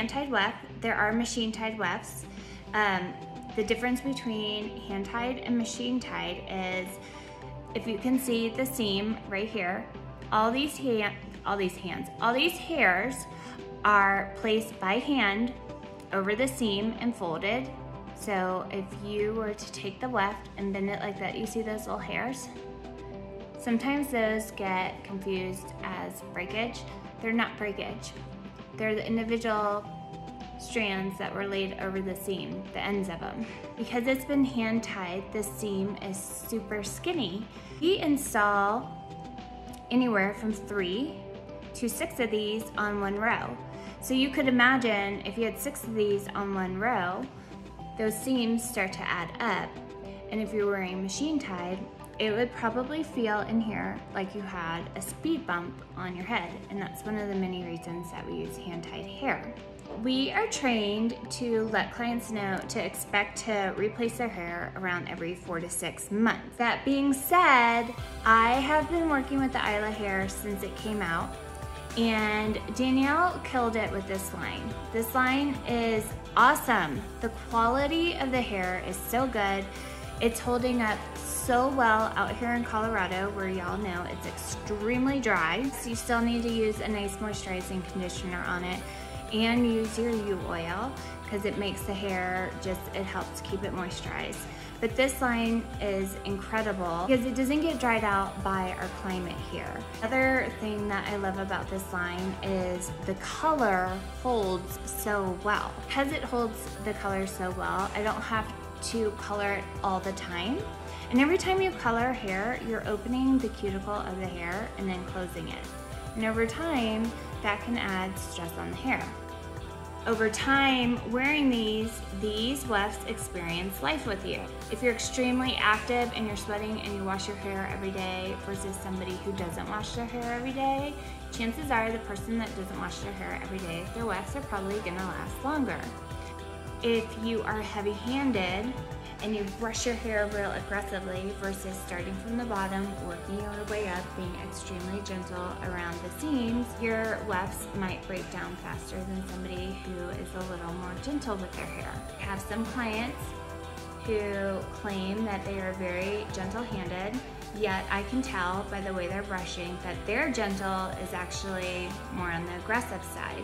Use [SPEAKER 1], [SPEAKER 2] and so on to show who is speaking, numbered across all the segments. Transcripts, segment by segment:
[SPEAKER 1] hand-tied weft. There are machine-tied wefts. The difference between hand-tied and machine-tied is, if you can see the seam right here, all these hairs are placed by hand over the seam and folded. So if you were to take the weft and bend it like that, you see those little hairs? Sometimes those get confused as breakage. They're not breakage. They're the individual strands that were laid over the seam, the ends of them. Because it's been hand tied, the seam is super skinny. We install anywhere from 3 to 6 of these on one row. So you could imagine if you had 6 of these on one row, those seams start to add up. And if you're wearing machine tied, it would probably feel in here like you had a speed bump on your head. And that's one of the many reasons that we use hand tied hair. We are trained to let clients know to expect to replace their hair around every 4 to 6 months. That being said, I have been working with the Isla hair since it came out, and Danielle killed it with this line. This line is awesome. The quality of the hair is so good. It's holding up so well out here in Colorado, where y'all know it's extremely dry. So you still need to use a nice moisturizing conditioner on it, and use your U oil, because it makes the hair it helps keep it moisturized. But this line is incredible because it doesn't get dried out by our climate here. Another thing that I love about this line is the color holds so well. Because it holds the color so well, I don't have to color it all the time. And every time you color hair, you're opening the cuticle of the hair and then closing it. And over time, that can add stress on the hair. Over time, wearing these wefts experience life with you. If you're extremely active and you're sweating and you wash your hair every day versus somebody who doesn't wash their hair every day, chances are the person that doesn't wash their hair every day, their wefts are probably gonna last longer. If you are heavy-handed and you brush your hair real aggressively versus starting from the bottom, working your way up, being extremely gentle around the seams, your wefts might break down faster than somebody who is a little more gentle with their hair. I have some clients who claim that they are very gentle-handed, yet I can tell by the way they're brushing that their gentle is actually more on the aggressive side.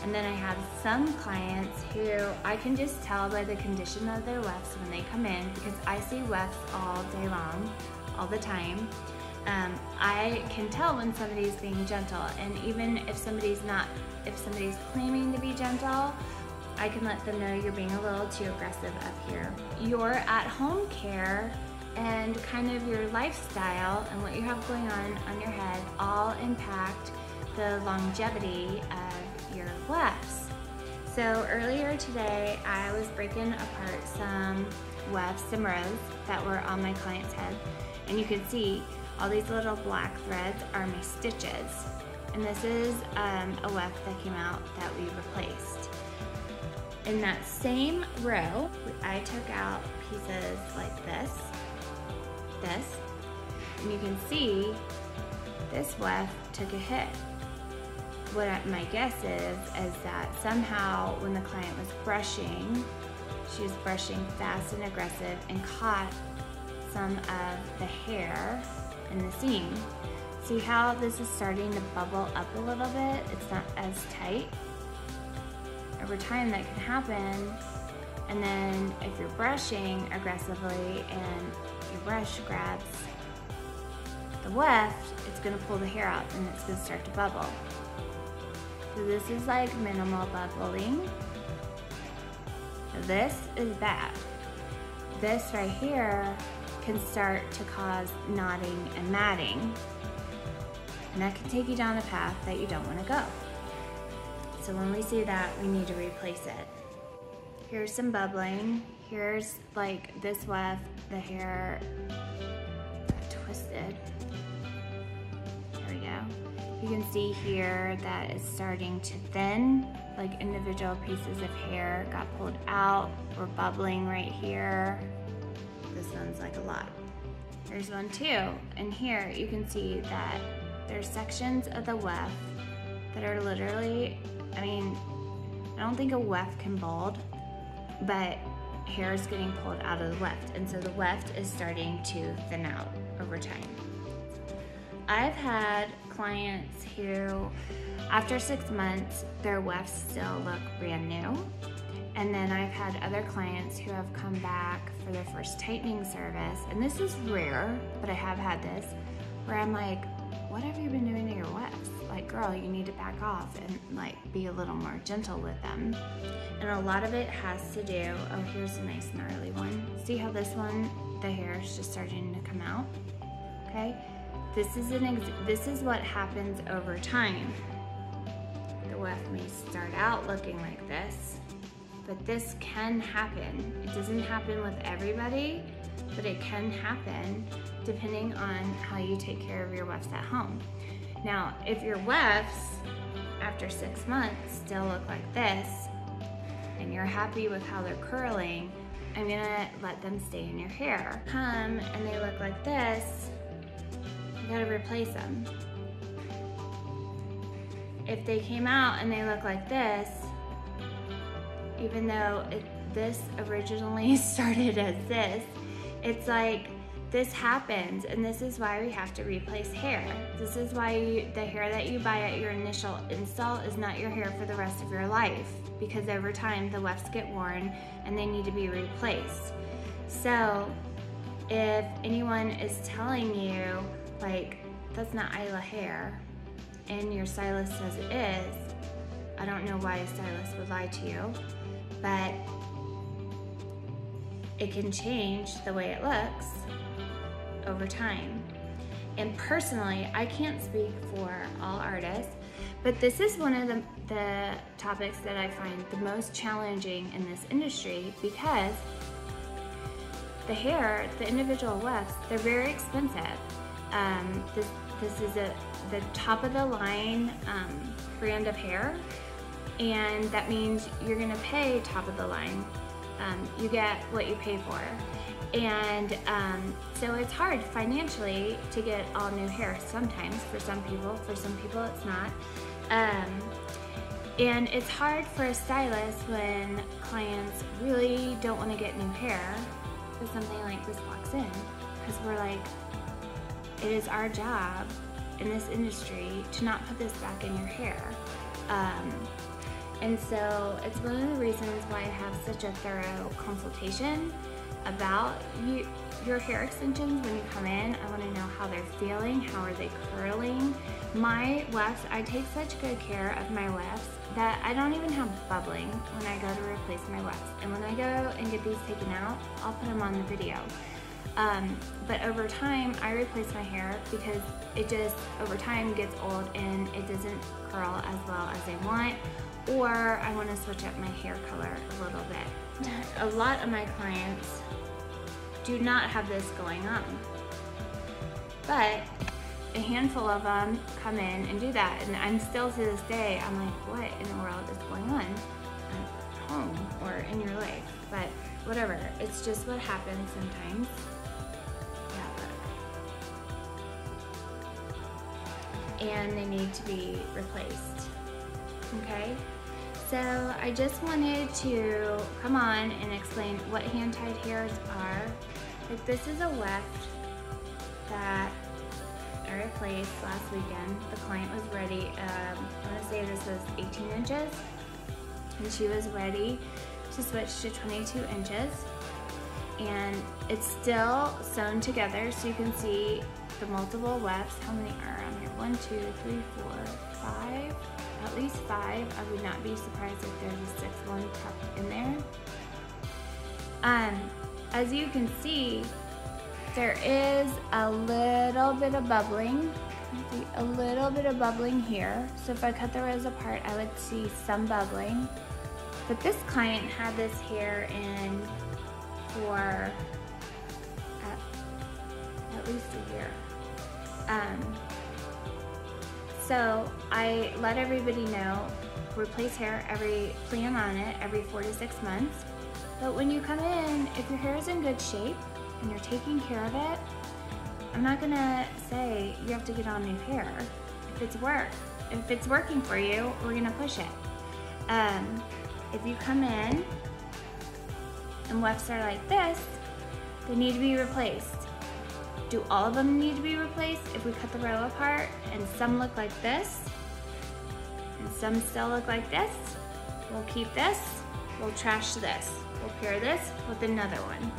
[SPEAKER 1] And then I have some clients who I can just tell by the condition of their wefts when they come in, because I see wefts all day long, all the time. I can tell when somebody's being gentle, and even if somebody's claiming to be gentle, I can let them know you're being a little too aggressive up here. Your at-home care and kind of your lifestyle and what you have going on your head all impact the longevity of your wefts. So earlier today, I was breaking apart some wefts, some rows that were on my client's head, and you can see all these little black threads are my stitches. And this is a weft that came out that we replaced. In that same row, I took out pieces like this, and you can see this weft took a hit. My guess is that somehow when the client was brushing, she was brushing fast and aggressive and caught some of the hair in the seam. See how this is starting to bubble up a little bit? It's not as tight. Over time that can happen. And then if you're brushing aggressively and your brush grabs the weft, it's gonna pull the hair out and it's gonna start to bubble. So this is like minimal bubbling. This is bad. This right here can start to cause knotting and matting. And that can take you down a path that you don't want to go. So when we see that, we need to replace it. Here's some bubbling. Here's like this weft, the hair got twisted. There we go. You can see here that it's starting to thin, like individual pieces of hair got pulled out or bubbling right here. This one's like a lot. There's one too, and here you can see that there's sections of the weft that are literally, I mean, I don't think a weft can bald, but hair is getting pulled out of the weft, and so the weft is starting to thin out over time. I've had clients who, after 6 months, their wefts still look brand new. And then I've had other clients who have come back for their first tightening service, and this is rare, but I have had this, where I'm like, what have you been doing to your wefts? Like, girl, you need to back off and like be a little more gentle with them. And a lot of it has to do, oh, here's a nice gnarly one. See how this one, the hair is just starting to come out, okay? This is what happens over time. The weft may start out looking like this, but this can happen. It doesn't happen with everybody, but it can happen depending on how you take care of your wefts at home. Now, if your wefts, after 6 months, still look like this, and you're happy with how they're curling, I'm gonna let them stay in your hair. Come and they look like this, you gotta replace them. If they came out and they look like this, even though this originally started as this, it's like this happens, and this is why we have to replace hair. This is why the hair that you buy at your initial install is not your hair for the rest of your life, because over time the wefts get worn and they need to be replaced. So if anyone is telling you like that's not Isla hair and your stylist says it is, I don't know why a stylist would lie to you, but it can change the way it looks over time. And personally, I can't speak for all artists, but this is one of the topics that I find the most challenging in this industry, because the hair, the individual wefts, they're very expensive. This is the top of the line brand of hair, and that means you're gonna pay top of the line. You get what you pay for. And so it's hard financially to get all new hair sometimes for some people it's not. And it's hard for a stylist when clients really don't want to get new hair if something like this walks in, because we're like, it is our job in this industry to not put this back in your hair. And so it's one of the reasons why I have such a thorough consultation about your hair extensions when you come in. I want to know how they're feeling, how are they curling. My wefts, I take such good care of my wefts that I don't even have bubbling when I go to replace my wefts. And when I go and get these taken out, I'll put them on the video. But over time, I replace my hair because it just, over time, gets old and it doesn't curl as well as I want, or I want to switch up my hair color a little bit. A lot of my clients do not have this going on, but a handful of them come in and do that, and I'm still to this day, I'm like, what in the world is going on at home or in your life? But whatever, it's just what happens sometimes. Yeah, look. And they need to be replaced, okay? So I just wanted to come on and explain what hand-tied hairs are. Like, this is a weft that I replaced last weekend. The client was ready, I want to say this was 18 inches, and she was ready to switch to 22 inches. And it's still sewn together, so you can see the multiple wefts. How many are on here? 1, 2, 3, 4, 5. At least 5. I would not be surprised if there's a 6th one tucked in there. As you can see, there is a little bit of bubbling. A little bit of bubbling here. So if I cut the rows apart, I would see some bubbling. But this client had this hair in for at least a year. So I let everybody know, replace hair plan on it every 4 to 6 months. But when you come in, if your hair is in good shape and you're taking care of it, I'm not gonna say you have to get on new hair. If it's working for you, we're gonna push it. if you come in and wefts are like this, they need to be replaced. Do all of them need to be replaced? If we cut the row apart and some look like this and some still look like this, we'll keep this, we'll trash this. We'll pair this with another one.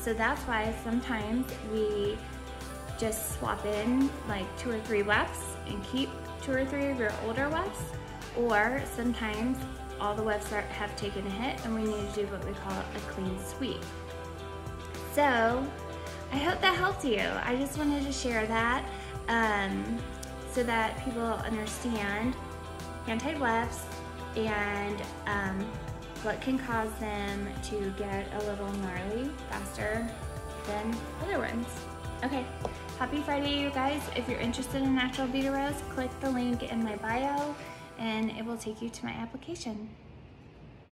[SPEAKER 1] So that's why sometimes we just swap in like 2 or 3 wefts and keep 2 or 3 of your older wefts, or sometimes all the wefts have taken a hit and we need to do what we call a clean sweep. So I hope that helped you. I just wanted to share that so that people understand hand-tied wefts and what can cause them to get a little gnarly faster than other ones. Okay, happy Friday, you guys. If you're interested in natural bead rows, click the link in my bio and it will take you to my application.